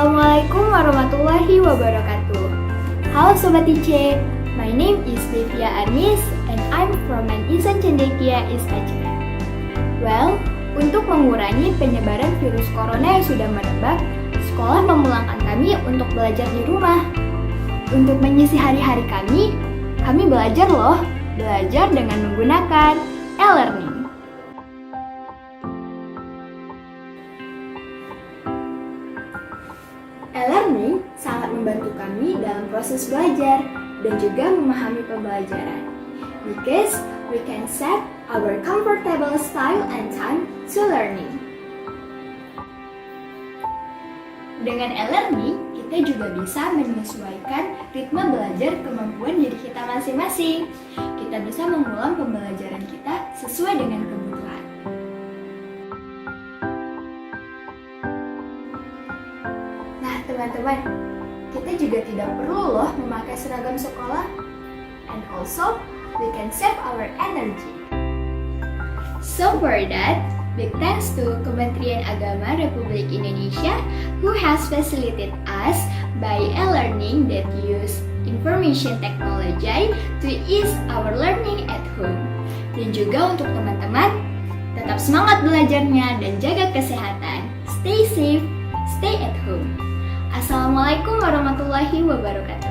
Assalamualaikum warahmatullahi wabarakatuh. Halo Sobat IC, my name is Devia Anis and I'm from an Insan Cendekia East Aceh. Well, untuk mengurangi penyebaran virus corona yang sudah merebak, sekolah memulangkan kami untuk belajar di rumah. Untuk mengisi hari-hari kami belajar loh, belajar dengan menggunakan e-learning. E-learning sangat membantu kami dalam proses belajar dan juga memahami pembelajaran. Because we can set our comfortable style and time to learning. Dengan e-learning, kita juga bisa menyesuaikan ritme belajar kemampuan diri kita masing-masing. Kita bisa mengulang pembelajaran kita sesuai dengan kebutuhan. Nah teman-teman, kita juga tidak perlu loh memakai seragam sekolah. And also, we can save our energy. So for that, big thanks to Kementerian Agama Republik Indonesia who has facilitated us by e-learning that use information technology to ease our learning at home. Dan juga untuk teman-teman, tetap semangat belajarnya dan jaga kesehatan. Stay safe, stay at home. Assalamualaikum warahmatullahi wabarakatuh.